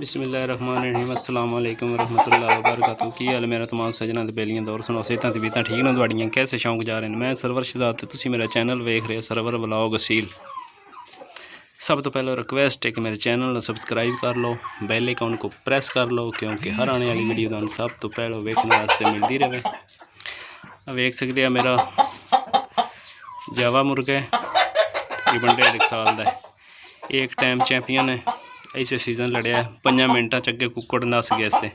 बिस्मिल्लाहिर्रहमानिर्रहीम अस्सलाम वालेकुम रहमतुल्लाहि व बरकातहू। की हाल मेरा तमाम सजना ते बेलियां दौर सुनो सेहतां ते बीतां ठीक न तुहाड़ियां कैसे शौक जा रहे हैं। मैं सरवर शहजाद ते तुसीं मेरा चैनल वेख रहे सरवर व्लॉग असील। सब तो पहले रिक्वेस्ट है कि मेरे चैनल को सब्सक्राइब कर लो, बेल आइकन को प्रेस कर लो क्योंकि हर आने वाली वीडियो तुहानूं सब तो पहले वेखने वास्ते मिलती रहे। वेख सकते हैं मेरा जावा मुर्गा तकरीबन 1.5 साल का एक टाइम चैंपियन है। ऐसे सीजन लड़िया 5 मिनटा च अगे कुक्कड़ नस गया इससे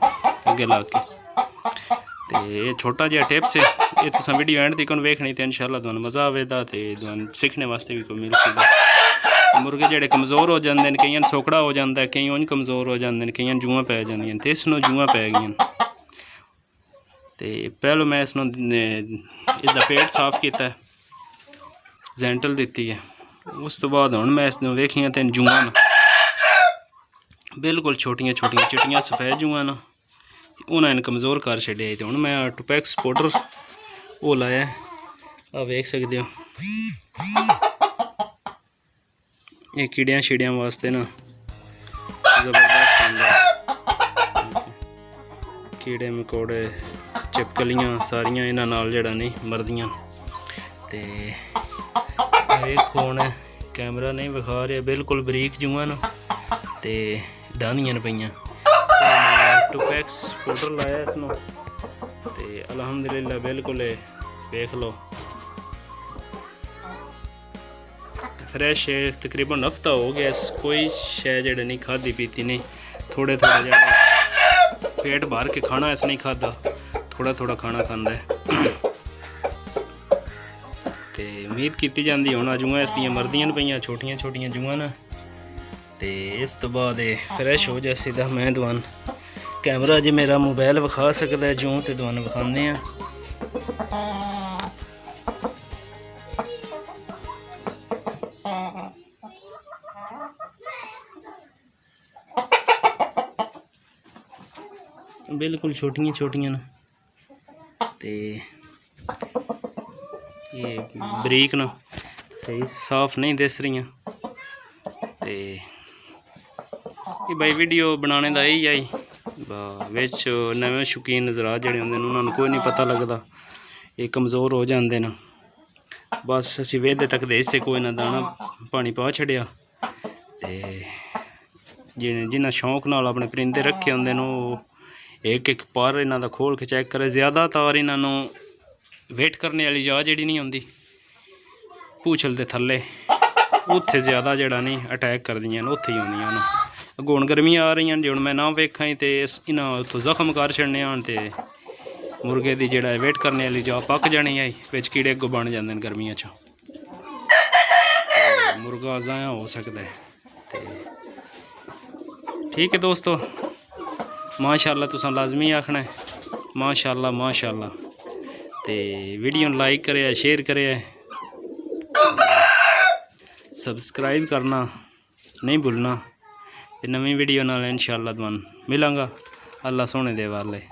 अगे ला के। तो ये छोटा जहा टिप्स है, ये तुम वीडियो एंड तक वेखनी तो इंशाल्लाह तुहानूं मज़ा आवेगा तो तुहानूं सीखने वास्ते भी कोई मिल सकता। मुर्गे जेडे कमज़ोर हो जाते हैं, कई सोकड़ा हो जाता है, कई उंज कमज़ोर हो जाते हैं, कई जुआं पै जांदियां ते इसनूं जुआं पै गई। तो पहले मैं इसनूं इसका पेट साफ किया, जेंटल दी है। उस तो बाद हुण मैं इसनूं वेखियां ते जुआं बिल्कुल छोटियां छोटियां चिट्टियां सफेद जुआं न, उन्हें कमज़ोर कर छड्डिया। तो हुण मैं टुपैक्स पाउडर वो लाया, आ वेख सकते हो। ये कीड़ियां शीड़ियां वास्ते ना जबरदस्त आंदा, कीड़े मकोड़े चिपकलियां सारियां इन्हां नाल जेड़ा नहीं मरदियां। ते वेखो हुण कैमरा नहीं विखा रहा, बिल्कुल बरीक जुआं न ते डाहनियां पईयां। टुपैक्स पाउडर लाया इसनूं ते अलहमदुलिल्लाह बिल्कुल देख लो फ्रैश है। तकरीबन हफ्ता हो गया, कोई शै जेड़ा नहीं खाधी पीती नहीं, थोड़े थोड़े जेड़ा पेट भर के खाना इस नहीं खाता, थोड़ा थोड़ा खाना खाता है। तो उम्मीद की जाती हुण जुआं इसदियां मरदियां पईयां, छोटियां छोटियां जुआं न। तो इस तो बाद फ्रैश हो जाए सीधा मैं दुआन कैमरा जो मेरा मोबाइल विखा सकता है जूं तो दुआन विखाने हैं। बिल्कुल छोटियां छोटियां न ते ये बरीक न, सही साफ नहीं दिस रही। तो भाई वीडियो बनाने का यही आई विच नवे शौकीन नज़रात जोड़े होंगे उन्होंने कोई नहीं पता लगता, ये कमज़ोर हो जाते हैं। बस असी वेहदे तक दे से कोई ना दाना पानी पा छड़िया। तो जिन्हें शौक नाल अपने परिंदे रखे होंगे एक एक पर इन्हों का खोल के चैक करे। ज़्यादातर इन्हों वेट करने वाली जा जी नहीं आती, पूछल के थले उत्थे ज़्यादा जड़ा नहीं अटैक कर दियाँ उत्थे ही आउंदियां न। अगों हुण गर्मियां आ रही जो मैं ना वेखा ही तो इन्हों उत्थों जख्म कर छड़ने आन तो मुर्गे की जेड़ा वेट करने वाली जा पक जानी है, बिच कीड़े अगों बन जाते हैं गर्मियों च, मुर्गा ज़ाया हो सकता है। तो ठीक है दोस्तों, माशाअल्लाह तुसां लाजमी आखना है माशाअल्लाह माशाअल्लाह। तो वीडियो लाइक करे, शेयर करे, सब्सक्राइब करना नहीं भूलना। नवीं वीडियो नाल इंशाअल्लाह तुहानूं मिलांगा। अल्लाह सोहने दे वाले।